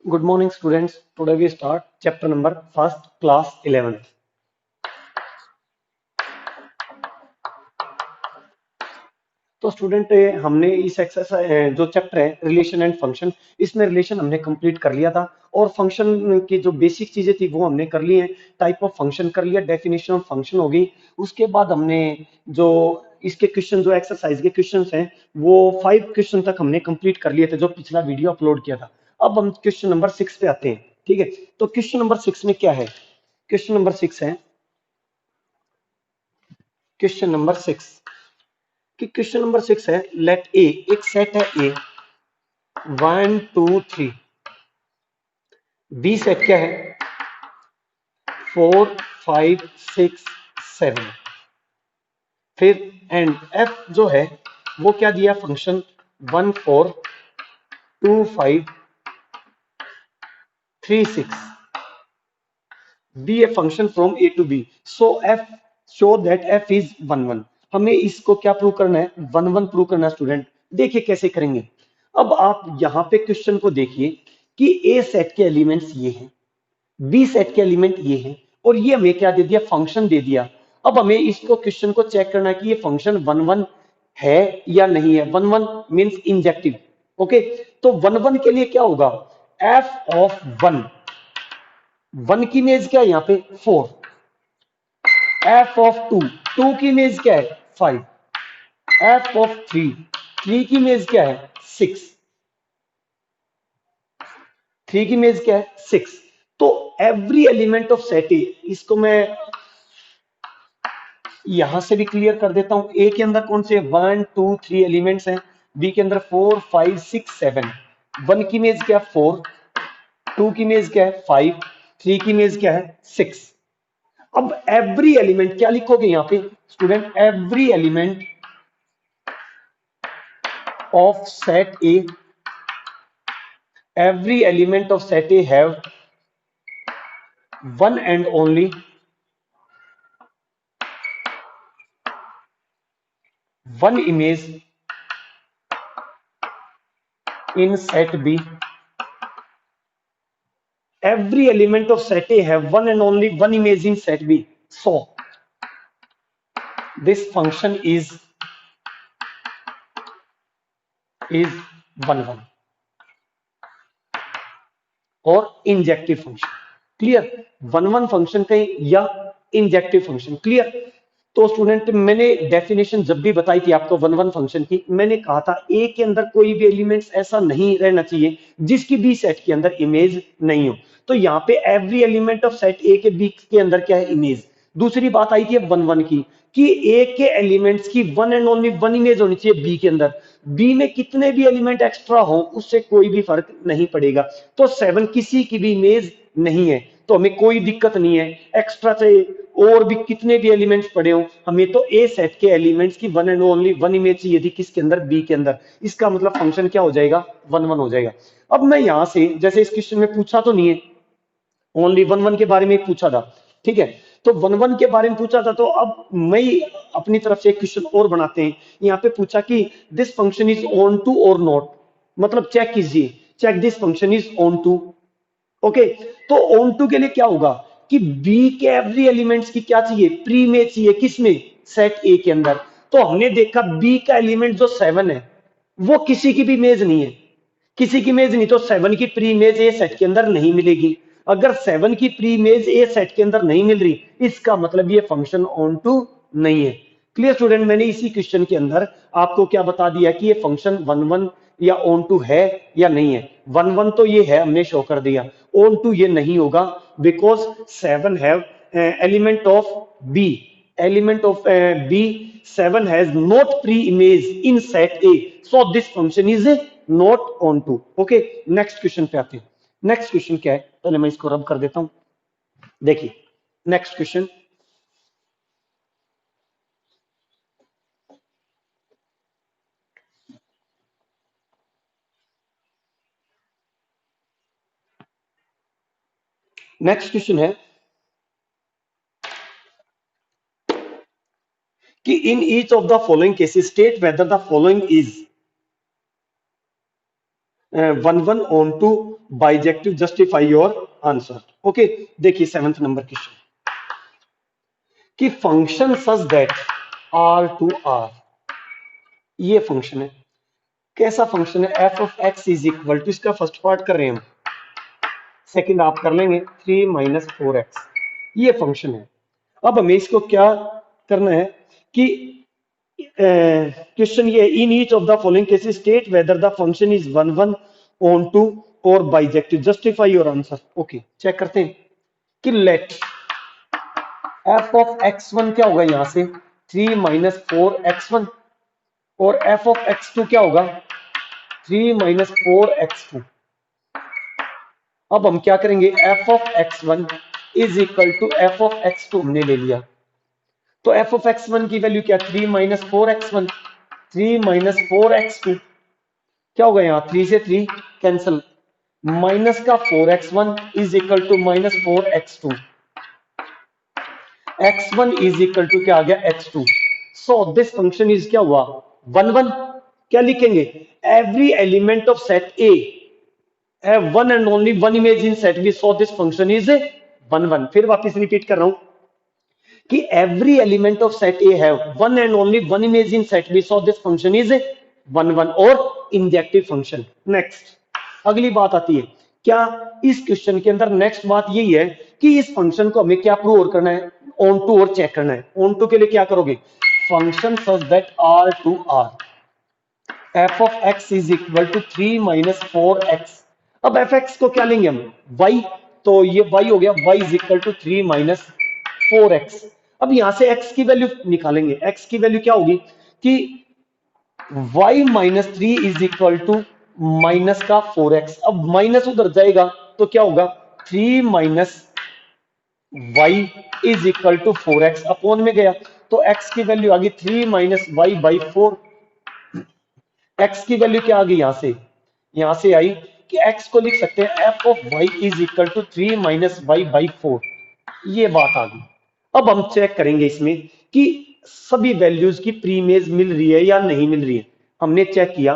Good morning, students. Today we start chapter number first, class 11th. तो student हमने इस exercise जो chapter है रिलेशन एंड फंक्शन, इसमें रिलेशन हमने कंप्लीट कर लिया था और फंक्शन की जो बेसिक चीजें थी वो हमने कर ली हैं। टाइप ऑफ फंक्शन कर लिया, डेफिनेशन ऑफ फंक्शन होगी। उसके बाद हमने जो इसके क्वेश्चन, जो एक्सरसाइज के क्वेश्चंस हैं, वो 5 क्वेश्चन तक हमने कंप्लीट कर लिए थे जो पिछला वीडियो अपलोड किया था। अब हम क्वेश्चन नंबर 6 पे आते हैं। ठीक है, तो क्वेश्चन नंबर 6 में क्या है? क्वेश्चन नंबर 6 है, क्वेश्चन नंबर 6 कि क्वेश्चन नंबर 6 है, लेट ए, एक सेट है ए, 1 2 3। बी सेट क्या है? 4 5 6 7। फिर एंड एफ जो है वो क्या दिया? Function 1 4 2 5 3 6। B A function from A to B, so f, show that f is 1 1। हमें इसको क्या प्रूव करना है? 1 1 प्रूव करना है स्टूडेंट। देखिए कैसे करेंगे। अब आप यहां पे क्वेश्चन को देखिए कि ए सेट के एलिमेंट्स ये हैं, बी सेट के एलिमेंट ये हैं, और ये हमें क्या दे दिया? फंक्शन दे दिया। अब हमें इसको क्वेश्चन को चेक करना है कि ये फंक्शन 1 1 है या नहीं है। 1 1 मीन्स इंजेक्टिव। ओके, तो 1 1 के लिए क्या होगा? एफ ऑफ 1, 1 की इमेज क्या है यहाँ पे? 4। एफ ऑफ 2, 2 की इमेज क्या है? 5। एफ ऑफ 3, 3 की इमेज क्या है? 6। 3 की इमेज क्या है? 6। तो एवरी एलिमेंट ऑफ सेट ए, इसको मैं यहां से भी क्लियर कर देता हूं। ए के अंदर कौन से 1 2 3 एलिमेंट्स हैं, बी के अंदर 4 5 6 7। 1 की इमेज क्या है? 4। 2 की इमेज क्या है? 5। 3 की इमेज क्या है? 6। अब एवरी एलिमेंट क्या लिखोगे यहां पे student? Every element of set A, every element of set A have one and only one image in set B. Every element of set A have one and only one image in set B. So this function is 1 1 और injective function. Clear? 1 1 function कहीं या injective function. Clear? तो student मैंने definition जब भी बताई थी आपको 1 1 फंक्शन की, मैंने कहा था ए के अंदर कोई भी एलिमेंट्स ऐसा नहीं रहना चाहिए जिसकी बी सेट के अंदर इमेज नहीं हो। तो यहाँ पे एवरी एलिमेंट ऑफ सेट ए के बी के अंदर क्या है? इमेज। दूसरी बात आई थी 1 1 की कि ए के एलिमेंट्स की one and only one image होनी चाहिए बी के अंदर। बी में कितने भी एलिमेंट एक्स्ट्रा हो उससे कोई भी फर्क नहीं पड़ेगा। तो 7 किसी की भी इमेज नहीं है, तो हमें कोई दिक्कत नहीं है। एक्स्ट्रा चाहे और भी कितने भी एलिमेंट्स पड़े हो, हमें तो ए सेट के एलिमेंट्स की one and only one image चाहिए थी। किसके अंदर? बी के अंदर। इसका मतलब फंक्शन क्या हो जाएगा? 1 1 हो जाएगा। अब मैं यहां से, जैसे इस क्वेश्चन में पूछा तो नहीं है, ओनली 1 1 के बारे में पूछा था। ठीक है, तो 1 1 के बारे में पूछा था, तो अब मैं अपनी तरफ से एक क्वेश्चन और बनाते हैं। यहाँ पे पूछा कि this function is onto और नॉट, मतलब चेक कीजिए, check this function is onto. Okay, तो ऑन टू के लिए क्या होगा कि बी के एवरी एलिमेंट्स की क्या चाहिए? प्री में चाहिए। किसमें? सेट ए के अंदर। तो हमने देखा बी का एलिमेंट जो 7 है वो किसी की भी इमेज नहीं है, किसी की इमेज नहीं, तो 7 की प्री इमेज ए सेट के अंदर नहीं मिलेगी। अगर 7 की प्री इमेज ए सेट के अंदर नहीं मिल रही, इसका मतलब ये फंक्शन ऑन टू नहीं है। Clear student? मैंने इसी क्वेश्चन के अंदर आपको क्या बता दिया कि ये फंक्शन 1 1 या ऑन टू है या नहीं है। 1 1 तो ये है, हमने शो कर दिया। ऑन टू ये नहीं होगा, because 7 have element of B, element of B, 7 has not pre-image in set A, so this function is not onto. Okay, next question पे आते हैं। नेक्स्ट क्वेश्चन क्या है? पहले मैं इसको रब कर देता हूं। देखिए नेक्स्ट क्वेश्चन, नेक्स्ट क्वेश्चन है कि in each of the following cases state whether the following is one one onto bijective, justify your answer. Okay, देखिए 7th नंबर क्वेश्चन कि function such that R to R, ये function है, कैसा function है, f of x is equal to, इसका first part कर रहे हैं हम, सेकंड आप कर लेंगे 3 - 4x, ये फंक्शन है। अब हमें इसको क्या करना है कि क्वेश्चन ये, in each of the following cases state whether the function is one one onto और bijective, justify your answer. Okay, check करते हैं कि let F of x one क्या होगा यहां से 3 - 4x1, और एफ ऑफ एक्स टू क्या होगा 3 - 4x2। अब हम क्या करेंगे, f of x one is equal to f of x two हमने ले लिया, तो एफ ऑफ एक्स वन की वैल्यू क्या 3 - 4x1, 3 - 4x2, क्या होगा यहाँ 3 से 3 कैंसल, माइनस का 4x1 is equal to -4x2, x1 is equal to क्या आ गया x2। So this function is क्या हुआ 1 1, क्या लिखेंगे, every element of set A have one and only one image in set, we saw this function is 1 1। फिर वापस repeat कर रहा हूं कि every element of set A have one and only one image in set, we saw this function is 1 1 और injective function. Next अगली बात आती है, क्या इस क्वेश्चन के अंदर नेक्स्ट बात यही है कि इस फंक्शन को हमें क्या प्रूव और करना है, ऑन टू और चेक करना है। ऑन टू के लिए क्या करोगे, function such that R to R f of x is equal to 3 - 4x। अब एफ एक्स को क्या लेंगे हम y, तो ये y हो गया y is equal to 3 - 4x। अब यहां से x की वैल्यू निकालेंगे, x की वैल्यू क्या होगी कि y - 3 is equal to minus का 4x। अब माइनस उधर जाएगा तो क्या होगा 3 - y is equal to 4x, upon में गया तो x की वैल्यू आ गई 3 - y/4। x की वैल्यू क्या आ गई यहां से आई कि x को लिख सकते हैं f of y is equal to 3 - y/4, ये बात आ गई। अब हम चेक करेंगे इसमें कि सभी वैल्यूज की प्रीमेज मिल रही है या नहीं मिल रही है। हमने चेक किया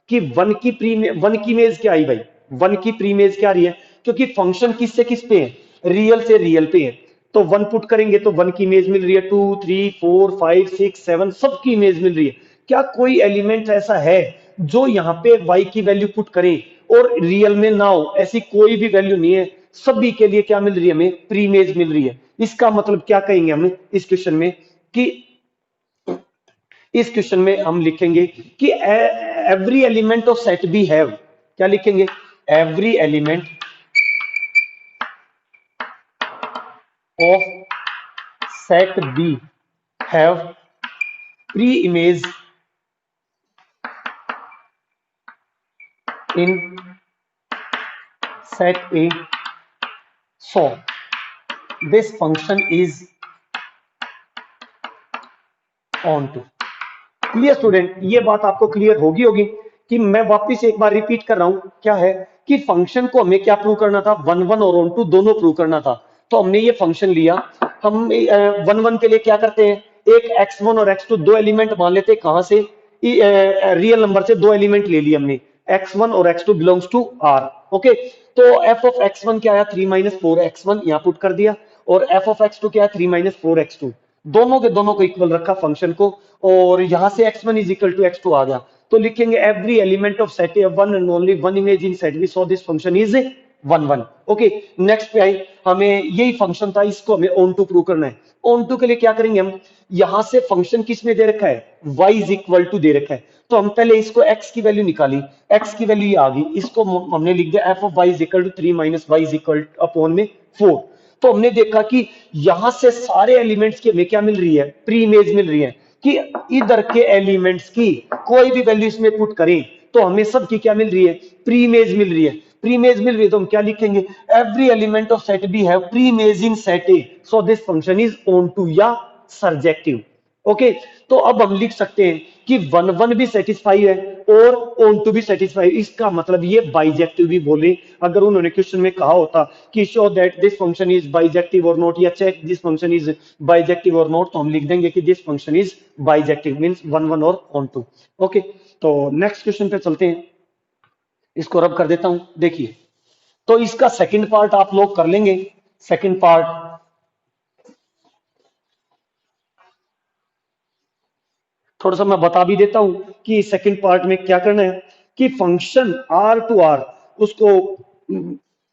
कि वन की इमेज क्या आई भाई, वन की प्रीमेज क्या आ रही है, क्योंकि फंक्शन किस से किस पे है, रियल से रियल पे है, तो वन पुट करेंगे तो वन की इमेज मिल रही है, 2 3 4 5 6 7 सबकी इमेज मिल रही है। क्या कोई एलिमेंट ऐसा है जो यहाँ पे y की वैल्यू पुट करे और रियल में ना हो, ऐसी कोई भी वैल्यू नहीं है, सभी के लिए क्या मिल रही है हमें प्रीमेज मिल रही है। इसका मतलब क्या कहेंगे हम इस क्वेश्चन में कि इस क्वेश्चन में हम लिखेंगे कि every element of set B have, क्या लिखेंगे, every element of set B have pre image in set A, so this function is on to। Clear student, ये बात आपको क्लियर होगी कि मैं वापस एक बार रिपीट कर रहा हूं, क्या है कि फंक्शन को हमें क्या प्रूव करना था, वन वन और ऑन टू दोनों प्रूव करना था। तो हमने ये फंक्शन लिया, हम वन वन के लिए क्या करते हैं, एक x1 और x2 दो एलिमेंट मान लेते हैं, कहां से, रियल नंबर से दो एलिमेंट ले लिए हमने, x1 और x2 belongs to r। Okay, तो f ऑफ x1 क्या आया 3 - 4x1 यहां पुट कर दिया, और f ऑफ x2 क्या है 3 - 4x2, दोनों के दोनों को इक्वल रखा फंक्शन को, और यहां से x1 is equal to x2 आ गया, तो लिखेंगे every element of set A one and only one image in set, we saw this function is 1 1। Okay, next पे आई, हमें यही फंक्शन था, इसको हमें ऑन टू प्रूव करना है। ऑन टू के लिए क्या करेंगे हम, यहां से फंक्शन किस में दे रखा है, y इज इक्वल टू दे रखा है, तो हम पहले इसको x की वैल्यू निकाली, x की वैल्यू ये आ गई, इसको हमने लिख दिया f of y is equal to 3 - y is equal अपॉन में 4। तो हमने देखा कि यहां से सारे एलिमेंट्स की हमें क्या मिल रही है, प्री इमेज मिल रही है, कि इधर के एलिमेंट्स की कोई भी वैल्यू इसमें पुट करें तो हमें सबकी क्या मिल रही है, प्री इमेज मिल रही है। प्री इमेज मिल रही है तो हम क्या लिखेंगे, every element of set B have pre image in set A, so this function is onto या सर्जेक्टिव। ओके, तो अब हम लिख सकते हैं कि वन वन भी सेटिस्फाई है और ऑन टू भी सेटिस्फाई, इसका मतलब ये बाइजेक्टिव भी बोले। अगर उन्होंने क्वेश्चन में कहा होता कि show that this function is bijective और नॉट, या check this function is bijective और नॉट, तो हम लिख देंगे कि this function is bijective means one one और ऑन टू। ओके, तो नेक्स्ट क्वेश्चन पे चलते हैं। इसको रब कर देता हूं, देखिए। तो इसका सेकंड पार्ट आप लोग कर लेंगे। सेकंड पार्ट थोड़ा सा मैं बता भी देता हूं कि सेकंड पार्ट में क्या करना है, कि फंक्शन आर टू आर, उसको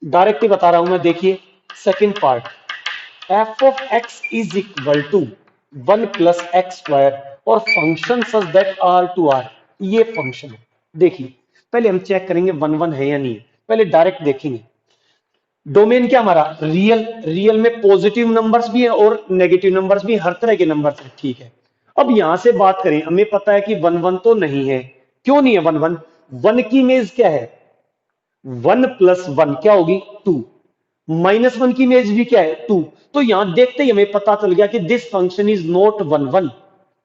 डायरेक्टली बता रहा हूं मैं, देखिए। Second part, f of x is equal to 1 + x² और function such that R to R, ये फंक्शन है। देखिए, पहले हम चेक करेंगे वन वन है या नहीं है, पहले डायरेक्ट देखेंगे। डोमेन क्या हमारा रियल, रियल में पॉजिटिव नंबर्स भी है और नेगेटिव नंबर्स भी, हर तरह के नंबर्स हैं, ठीक है। अब यहां से बात करें, हमें पता है कि वन वन तो नहीं है। क्यों नहीं है वन वन? वन की इमेज क्या है? 1 + 1 क्या होगी? 2। -1 की इमेज भी क्या है? 2। तो यहां देखते ही हमें पता चल गया कि this function is not one one,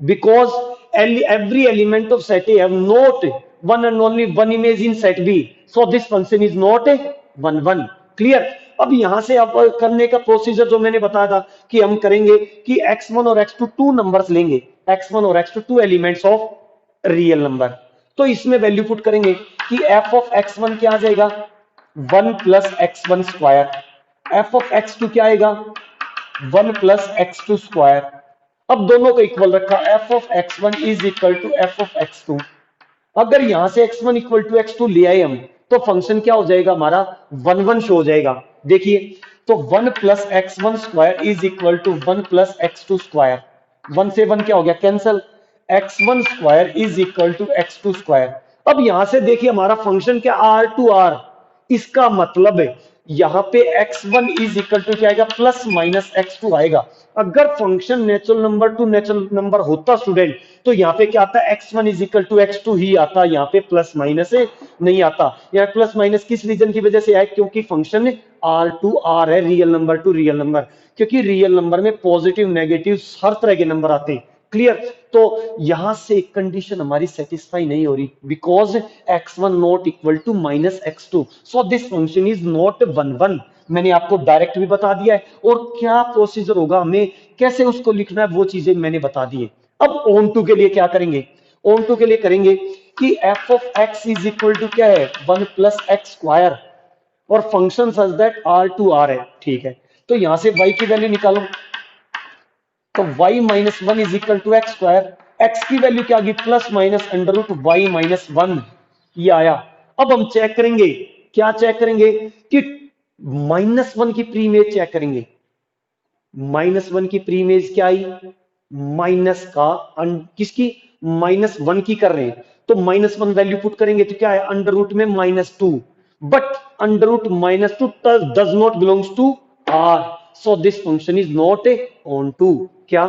because every element of set A have not one and only one image in set B, so this function is not a one one। Clear? अब यहां से अब करने का procedure जो मैंने बताया था कि हम करेंगे कि x1 और x2 टू नंबर्स लेंगे, x1 और x2 two elements of real number. तो इसमें वैल्यू पुट करेंगे कि f ऑफ x1 क्या आ जाएगा? 1 + x1²। f ऑफ x2 क्या आएगा? 1 + x2²। अब दोनों को इक्वल रखा, f of x1 is equal to f of x2। अगर यहां से x1 इक्वल टू x2 ले आए हम, तो फंक्शन क्या हो जाएगा हमारा? वन वन शो हो जाएगा। देखिए, तो 1 + x1² is equal to 1 + x2²। One से वन क्या हो गया? Cancel. x1² is equal to x2²। अब यहां से देखिए हमारा फंक्शन क्या, आर टू आर। इसका मतलब है यहां पे x1 इज इक्वल टू क्या आएगा? +-x2 आएगा। अगर function natural number to natural number होता स्टूडेंट, तो यहाँ पे क्या आता? x1 is equal to x2 ही आता, यहाँ पे प्लस माइनस नहीं आता। यहाँ प्लस माइनस किस रीजन की वजह से आए? क्योंकि फंक्शन आर टू आर है, real number two real number. क्योंकि रियल नंबर में पॉजिटिव नेगेटिव हर तरह के नंबर आते हैं। क्लियर? तो यहां से कंडीशन हमारी सेटिस्फाई नहीं हो रही, because x1 not equal to -x2, so this function is not one one. मैंने आपको डायरेक्ट भी बता दिया है, और क्या प्रोसीजर होगा, हमें कैसे उसको लिखना है, वो चीजें मैंने बता दी है। अब ऑन टू के लिए क्या करेंगे? ऑन टू के लिए करेंगे कि f of x is equal to क्या है? 1 + x², और function such that R to R है, ठीक है। तो यहां से y की वैल्यू निकालो, तो y-1 is equal to x²। x की वैल्यू क्या आ गई? +√y-1, ये आया। अब हम चेक करेंगे, क्या चेक करेंगे? कि -1 की प्री इमेज चेक करेंगे। -1 की प्री इमेज क्या आई? माइनस का किसकी? -1 की कर रहे हैं, तो -1 वैल्यू पुट करेंगे तो क्या है? अंडर रूट में -2, but under root -2 does not belongs to R, so this function is not a onto. क्या?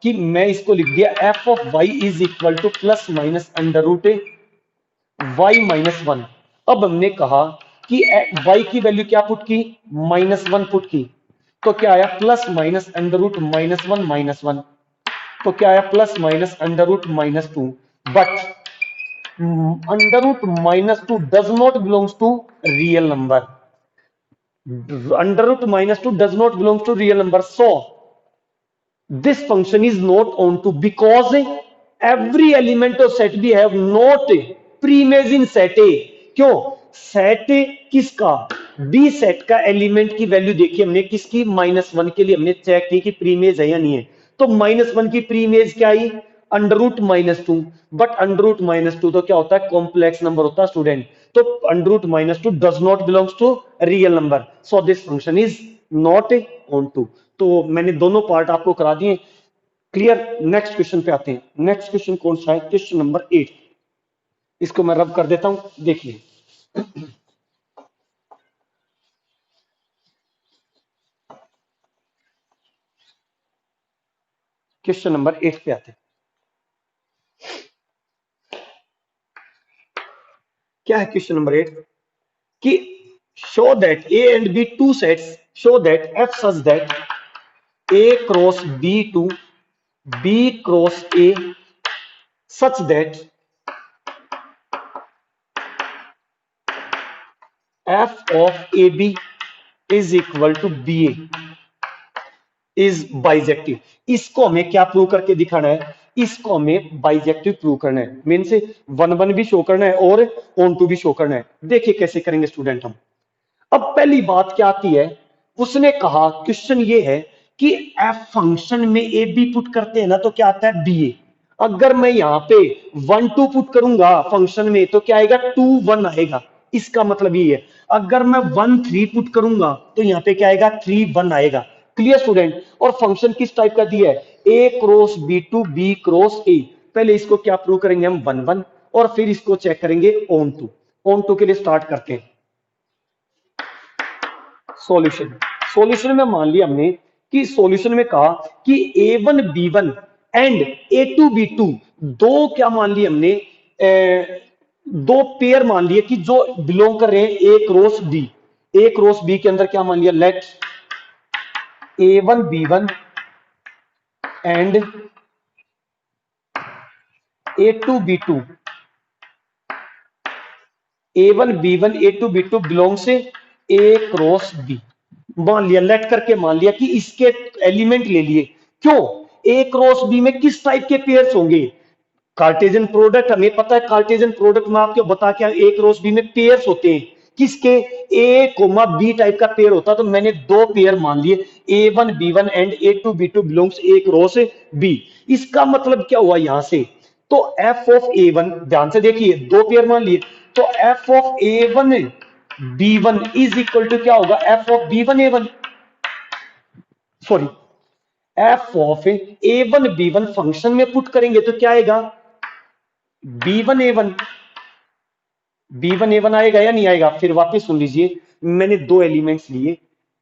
कि मैं इसको लिख दिया f of y is equal to +-√y-1। अब हमने कहा कि y की वैल्यू क्या पुट की? -1 पुट की, तो क्या आया? +-√(-1 -1), तो क्या आया? +-√(-2), but under root -2 does not belongs to real number. Under root -2 does not belongs to real number, so this function is not onto, because every element of set B have not pre-image in set A। क्यों? Set किसका? B set का element की value देखी हमने, किसकी? -1 के लिए हमने चेक की कि प्रीमेज है या नहीं है। तो -1 की प्रीमेज क्या आई? Under root -2, but under root -2 तो क्या होता है? कॉम्प्लेक्स नंबर होता है स्टूडेंट। तो under root -2 does not belongs to real number, so this function is not onto. तो मैंने दोनों पार्ट आपको करा दिए। क्लियर? नेक्स्ट क्वेश्चन पे आते हैं। नेक्स्ट क्वेश्चन कौन सा है? Question number 8। इसको मैं रब कर देता हूं, देखिए। क्वेश्चन नंबर 8 पे आते हैं। क्या है क्वेश्चन नंबर 8? कि show that A and B two sets, show that f such that A cross B to B cross A such that f of A B is equal to B A is bijective. इसको हमें क्या prove करके दिखाना है? इसको हमें bijective prove करना है, मीन से वन वन भी शो करना है और ऑन टू भी शो करना है। देखिए कैसे करेंगे स्टूडेंट हम। अब पहली बात क्या आती है, उसने कहा क्वेश्चन ये है कि एफ फंक्शन में ए बी पुट करते हैं ना तो क्या आता है बी ए। अगर मैं यहां पे 1 2 पुट करूंगा फंक्शन में तो क्या आएगा 2 1 आएगा। इसका मतलब ये है अगर मैं 1 3 पुट करूंगा तो यहां पे क्या आएगा 3 1 आएगा। Clear student. और फंक्शन किस टाइप का दिया है, A cross B to B cross A. पहले इसको क्या प्रूव करेंगे हम 1 1 और फिर इसको चेक करेंगे ऑन टू। ऑन टू के लिए स्टार्ट करते हैं सॉल्यूशन। सॉल्यूशन में मान लिया हमने कि सॉल्यूशन में कहा कि A1 B1 and A2 B2 दो क्या मान लिए हमने, दो पेयर मान लिए कि जो बिलोंग कर रहे हैं ए क्रॉस बी। ए क्रॉस बी के अंदर क्या मान लिया, late A1 B1 and A2 B2। A1 B1 A2 B2 belong से ए क्रॉस बी मान लिया, लेट करके मान लिया कि इसके एलिमेंट ले लिए। क्यों, ए क्रॉस बी में किस टाइप के पेयर्स होंगे, कार्टेशियन प्रोडक्ट हमें पता है। कार्टेशियन प्रोडक्ट में आपको बता के ए क्रॉस बी में पेयर्स होते हैं किसके, ए कोमा बी टाइप का पेयर होता। तो मैंने दो पेयर मान लिए A1 B1 and A2 B2 belongs A cross B. इसका मतलब क्या हुआ यहां से, तो एफ ऑफ A1 ध्यान से देखिए दो पेयर मान लिए, तो f of A1 B1 is equal to क्या होगा, f of B1 A1, sorry f of A1 B1 function में पुट करेंगे तो क्या आएगा B1 A1। B1 A1 आएगा या नहीं आएगा, फिर वापस सुन लीजिए। मैंने दो एलिमेंट्स लिए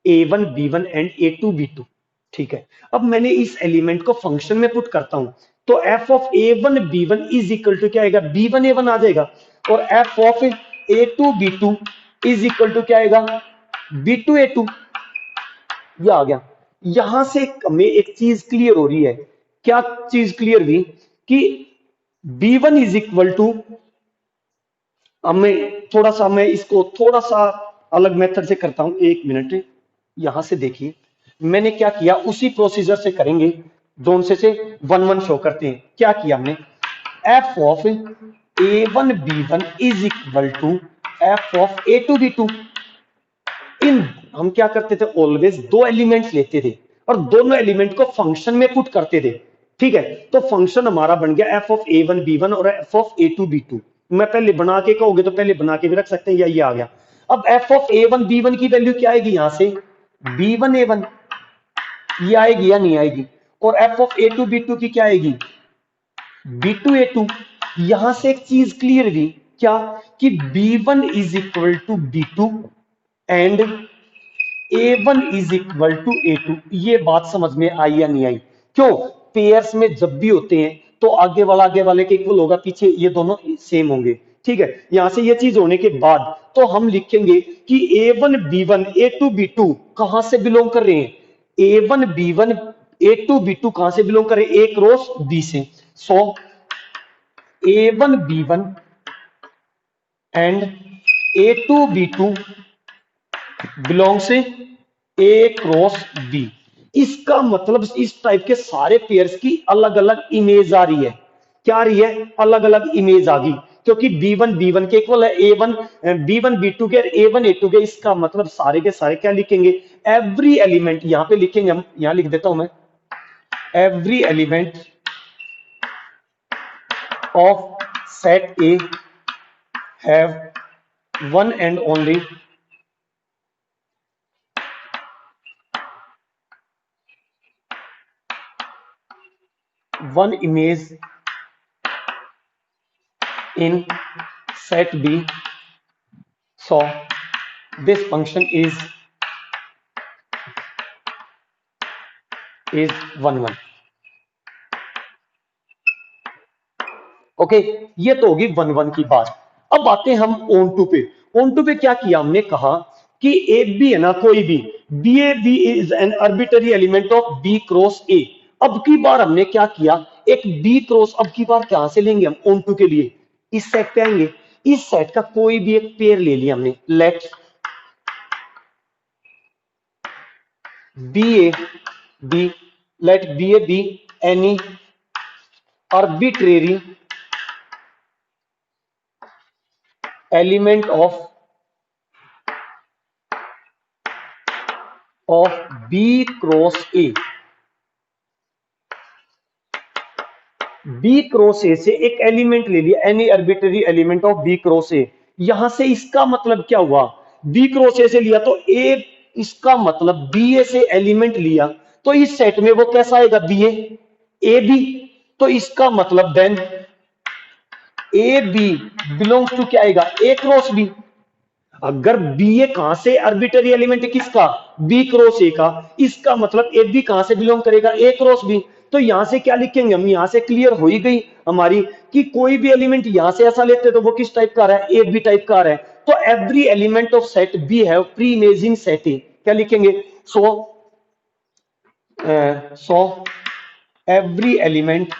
A1 B1 and A2 B2, ठीक है। अब मैंने इस एलिमेंट को फंक्शन में पुट करता हूं तो f of A1 B1 is equal to क्या आएगा B1 A1 आ जाएगा, और f of A2 B2 is equal to क्या आएगा B2 A2। ये आ गया। यहां से हमें एक चीज क्लियर हो रही है, क्या चीज क्लियर हुई कि B1 इज इक्वल टू, अब मैं थोड़ा सा मैं इसको थोड़ा सा अलग मेथड से करता हूं, एक मिनट। यहां से देखिए मैंने क्या किया, उसी प्रोसीजर से करेंगे, दोनों से 1 1 शो करते हैं। क्या किया हमने, f of A1 B1 is equal to f of A2 B2। इन हम क्या करते थे, ऑलवेज दो एलिमेंट्स लेते थे और दोनों एलिमेंट को फंक्शन में पुट करते थे, ठीक है। तो फंक्शन हमारा बन गया एफ ऑफ A1 B1 और एफ ऑफ A2 B2। मैं पहले बना के कहोगे तो पहले बना के भी रख सकते हैं, या ये आ गया। अब एफ ऑफ A1 B1 की वैल्यू क्या आएगी यहां से B1 A1, ये आएगी या नहीं आएगी, और एफ ऑफ A2 B2 की क्या आएगी B2 A2। यहां से एक चीज क्लियर हुई, क्या कि B1 is equal to B2 and A1 is equal to A2। ये बात समझ में आई या नहीं आई, क्यों, पेयर्स में जब भी होते हैं तो आगे वाले के इक्वल होगा, पीछे ये दोनों सेम होंगे, ठीक है। यहां से ये चीज होने के बाद तो हम लिखेंगे कि A1 B1 A2 B2 कहां से बिलोंग कर रहे हैं, A1 B1 A2 B2 कहां से बिलोंग कर रहे हैं, ए क्रॉस बी से। सो A1 B1 and A2 B2 belong से ए क्रॉस बी। इसका मतलब इस टाइप के सारे पेयर्स की अलग अलग इमेज आ रही है, क्या आ रही है, अलग अलग इमेज आ गई, क्योंकि B1 B1 के इक्वल है A1 B1 B2 के A1 A2 के। इसका मतलब सारे के सारे क्या लिखेंगे, एवरी एलिमेंट, यहां पे लिखेंगे हम, यहां लिख देता हूं मैं, every element of set A have one and only one image in set B, so this function is 1 1। Okay, ये तो होगी 1 1 की बात। अब आते हैं हम ऑन टू पे। ऑन टू पे क्या किया हमने, कहा कि ए बी है ना, कोई भी B is an arbitrary element of B cross A. अब की बार हमने क्या किया, एक बी क्रॉस, अब की बार कहां से लेंगे हम ऑन टू के लिए, इस सेट पे आएंगे। इस सेट का कोई भी एक पेयर ले लिया हमने, let B A B, let B A B any arbitrary element of B cross A, B cross A से एक एलिमेंट ले लिया, any arbitrary element of B cross A. यहां से इसका मतलब क्या हुआ, बी क्रॉस ए से लिया तो ए, इसका मतलब बी ए से एलिमेंट लिया तो इस सेट में वो कैसा आएगा, बी ए बी। तो इसका मतलब then A B belongs to क्या आएगा, ए क्रॉस बी। अगर बी ए कहां से आर्बिट्ररी एलिमेंट है, किसका, बी क्रॉस ए का, इसका मतलब ए बी कहां से बिलोंग करेगा, ए क्रॉस बी। तो यहां से क्या लिखेंगे हम, यहां से क्लियर हो ही गई हमारी कि कोई भी एलिमेंट यहां से ऐसा लेते तो वो किस टाइप का आ रहा है, ए बी टाइप का आ रहा है। तो every element of set B have pre imaging set A, क्या लिखेंगे, so so every element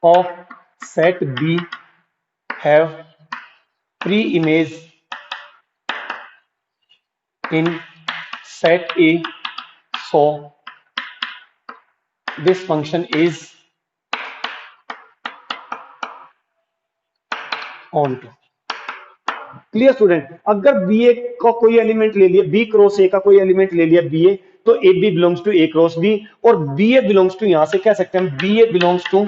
of set B have pre image in set A, so this function is onto। Clear student, अगर B A का कोई element ले लिया, B cross ए का कोई element ले लिया बी ए, तो A B belongs to A cross B, और बी ए बिलोंग्स टू, यहां से कह सकते हैं B A belongs to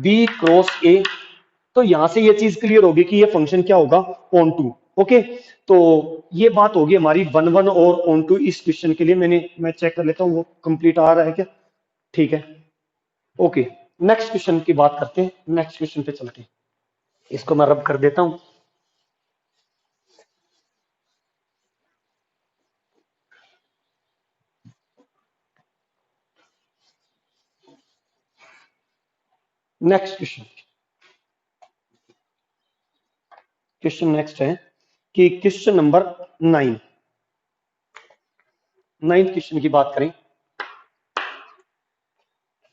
B cross A. तो यहां से ये चीज क्लियर होगी कि ये फंक्शन क्या होगा, ऑन टू। ओके, तो ये बात होगी हमारी वन वन और ऑन टू। इस क्वेश्चन के लिए मैं चेक कर लेता हूँ वो कंप्लीट आ रहा है क्या, ठीक है। ओके, नेक्स्ट क्वेश्चन की बात करते हैं, नेक्स्ट क्वेश्चन पे चलते हैं। इसको मैं रब कर देता हूं। नेक्स्ट क्वेश्चन, क्वेश्चन नेक्स्ट है कि क्वेश्चन नंबर 9, नाइन्थ क्वेश्चन की बात करें।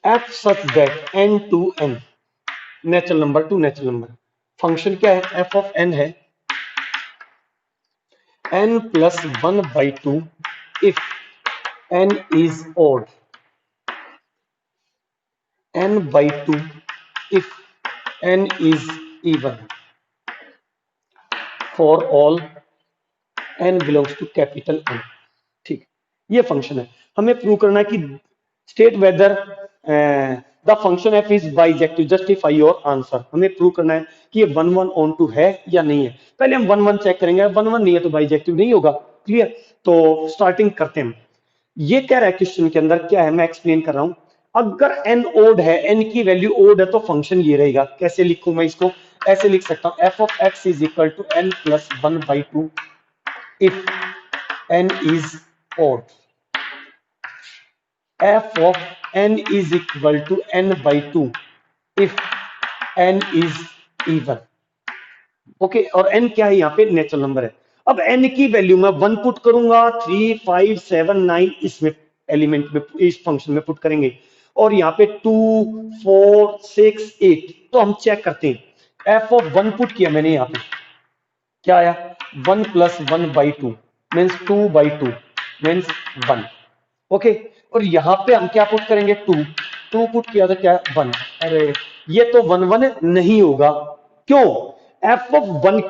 F such that N to N, natural number to natural number, function क्या है, एफ ऑफ एन है n plus one by two if n is odd, n by two if n is even, for all n belongs to capital N. ठीक, ये function है, हमें prove करना है कि state whether the function f is bijective, justify your answer. हमें prove करना है कि ये वन वन ऑन टू है या नहीं है। पहले हम वन वन चेक करेंगे, वन वन नहीं है तो बाइजेक्टिव नहीं होगा। क्लियर, तो स्टार्टिंग करते हैं। ये कह रहा है क्वेश्चन के अंदर क्या है, मैं एक्सप्लेन कर रहा हूं। अगर एन ओड है, एन की वैल्यू ओड है, तो फंक्शन ये रहेगा। कैसे लिखूं मैं इसको, ऐसे लिख सकता हूं, f of x is equal to n plus one by two if n is odd, f of n is equal to n by 2 if n is even। Okay, और n क्या है, यहाँ पे नेचुरल नंबर है। अब n की value मैं 1 put करूंगा, 3 5 7 9 इसमें एलिमेंट में, इस फंक्शन में पुट करेंगे, और यहाँ पे 2 4 6 8। तो हम चेक करते हैं, f ऑफ 1 पुट किया मैंने, यहाँ पे क्या आया, 1 plus 1 by 2 means 2 by 2 means 1। Okay, और यहां पे हम क्या पुट करेंगे, 2 2 पुट किया तो क्या, 1। अरे ये तो 1 1 नहीं होगा, क्यों, एफ ऑफ 1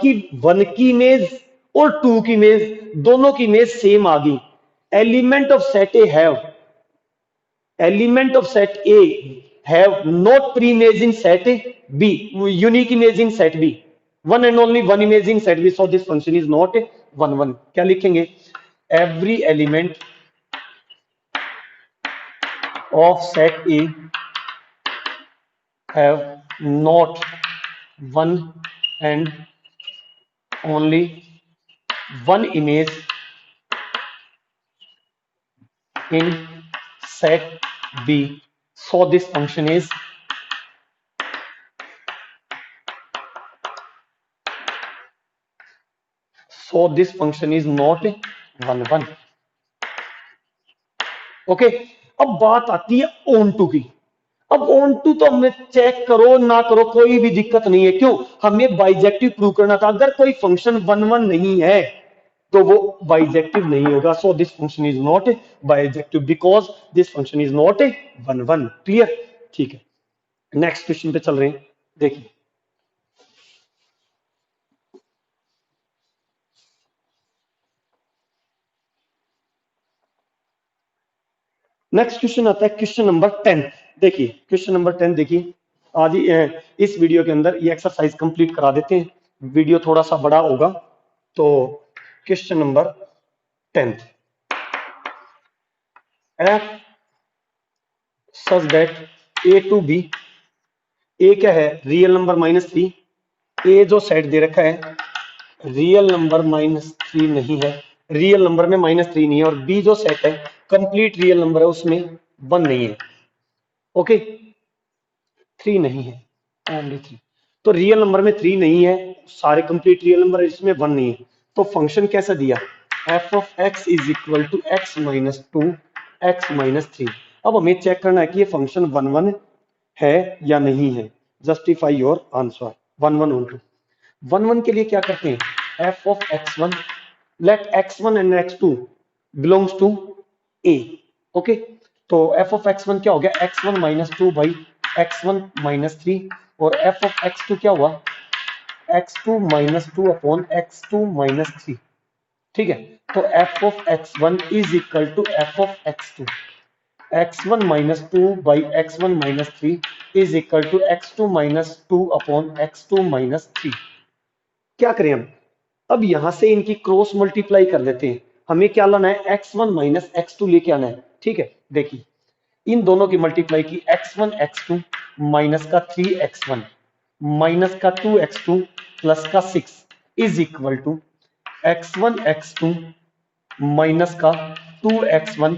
की इमेज और 2 की इमेज, दोनों की इमेज सेम आ गई। Element of set A have, element of set A have not pre imaging set B, unique imaging set B, one and only one imaging set B, so this function is not one one. क्या लिखेंगे, every element of set A have not one and only one image in set B, so this function is not one one। Okay, अब बात आती है on to की। अब onto तो हमें चेक करो ना करो कोई भी दिक्कत नहीं है, क्यों, हमें बाइजेक्टिव प्रूव करना था। अगर कोई फंक्शन वन वन नहीं है तो वो बाइजेक्टिव नहीं होगा। सो this function is not bijective because this function is not A one one. Clear? ठीक है, नेक्स्ट क्वेश्चन पे चल रहे हैं। देखिए नेक्स्ट क्वेश्चन आता है क्वेश्चन नंबर 10। देखिए क्वेश्चन नंबर 10 देखिए, आज ही इस वीडियो के अंदर ये एक्सरसाइज कंप्लीट करा देते हैं, वीडियो थोड़ा सा बड़ा होगा। तो question number 10, F such that A to B, A क्या है? Real number -3। ए जो सेट दे रखा है रियल नंबर -3 नहीं है, रियल नंबर में -3 नहीं है, और बी जो सेट है कंप्लीट रियल नंबर है, उसमें 1 नहीं है। ओके, 3 नहीं है, ओनली 3। तो रियल नंबर में 3 नहीं है, सारे कंप्लीट रियल नंबर है, इसमें 1 नहीं है। तो फंक्शन कैसा दिया? F of x is equal to x minus two x minus three. अब हमें चेक करना है कि ये फंक्शन 1 1 है या नहीं है। Justify your answer. 1 1 1 2 1 1 के लिए क्या करते हैं? F of x one, let x one and x two belongs to A. Okay, तो एफ ऑफ एक्स वन क्या हो गया? X one minus two by x one minus three, और एफ ऑफ एक्स टू क्या हुआ? X two minus two upon x two minus three. ठीक है, तो f of x one is equal to f of x two, x one minus two by x one minus three is equal to x two minus two upon x two minus three. क्या करें हम? अब यहां से इनकी cross multiply कर देते हैं। हमें क्या लाना है? X one minus x two लेके आना है। ठीक है, देखिए इन दोनों की मल्टीप्लाई की, x one x two minus का 3x1 माइनस का 2x2 प्लस का 6 is equal to x one x two minus का 2x1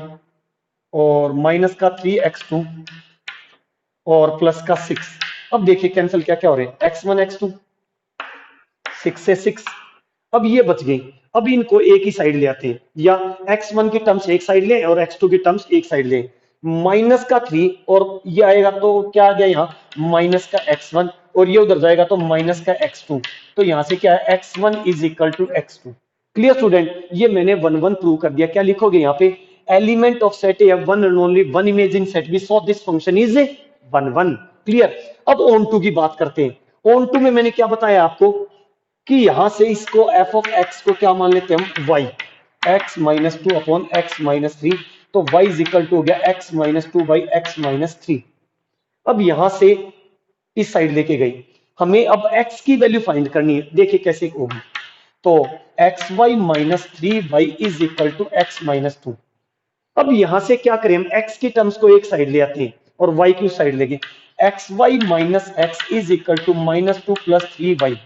और माइनस का 3x2 और प्लस का 6। अब देखिए कैंसिल क्या क्या हो रहे हैं? एक्स वन एक्स टू 6 से 6, अब ये बच गई। अब इनको एक ही साइड ले आते हैं, या x1 की टर्म्स एक साइड लें और x2 की टर्म्स एक साइड लें। माइनस का 3 और ये आएगा तो क्या आ गया यहाँ? माइनस का x1, और ये उधर जाएगा तो माइनस का x2। तो यहां से क्या है? x1 is equal to x2। Clear student? ये मैंने 1 1 प्रूव कर दिया। क्या लिखोगे यहाँ पे? Element of set A one and only one imaging set B, so this function is 1 1। Clear? अब ऑन टू की बात करते हैं। ऑन टू में मैंने क्या बताया आपको कि यहां से इसको एफ ऑफ एक्स को क्या मान लेते हैं हम? Y, x minus two upon x minus three. तो वाई इज इक्वल टू हो गया x minus two by x minus three. अब यहां से इस साइड लेके गई, हमें अब एक्स की वैल्यू फाइंड करनी है। देखिए कैसे होगी। तो x y minus three y is equal to x minus two. अब यहां से क्या करें हम? एक्स की टर्म्स को एक साइड ले आते हैं और वाई की उस साइड लेंगे। X y minus x is equal to minus two plus three y,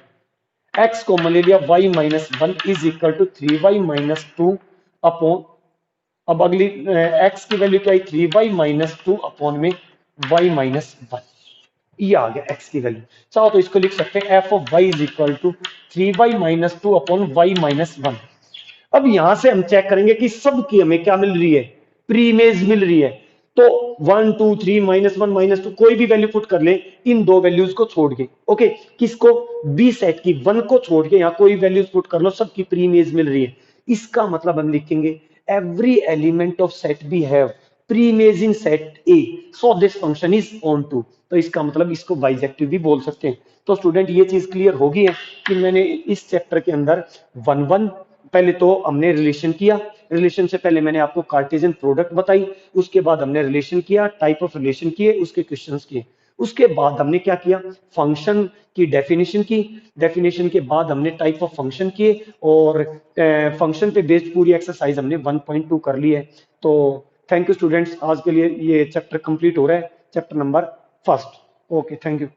x common ले लिया, y minus one is equal to three y minus two upon, अब अगली x की वैल्यू क्या है? 3y माइनस टू अपॉन में y minus one. ये आ गया x की वैल्यू। चाहो तो इसको लिख सकते हैं f of y is equal to 3y minus two upon y minus one. अब यहां से हम चेक करेंगे कि सबकी हमें क्या मिल रही है? प्री इमेज मिल रही है। तो 1 2 3 -1 -2 कोई भी वैल्यू पुट कर ले इन दो वैल्यूज को छोड़ के। ओके, किसको? बी सेट की 1 को छोड़ के यहां कोई वैल्यूज पुट कर लो, सबकी प्री इमेज मिल रही है। इसका मतलब हम लिखेंगे every element of set B have pre image in set A, so this function is onto. तो इसका मतलब इसको बाइजेक्टिव भी बोल सकते हैं। तो स्टूडेंट ये चीज क्लियर होगी है कि मैंने इस चैप्टर के अंदर 1 1 पहले तो हमने रिलेशन किया, रिलेशन से पहले मैंने आपको कार्टेशियन प्रोडक्ट बताई, उसके बाद हमने रिलेशन किया, टाइप ऑफ रिलेशन किए, उसके क्वेश्चंस किए। उसके बाद हमने क्या किया? फंक्शन की डेफिनेशन की, डेफिनेशन के बाद हमने टाइप ऑफ फंक्शन किए, और फंक्शन पे बेस्ड पूरी एक्सरसाइज हमने 1.2 कर ली है। तो थैंक यू स्टूडेंट्स, आज के लिए ये चैप्टर कंप्लीट हो रहा है, chapter number first. Okay, thank you.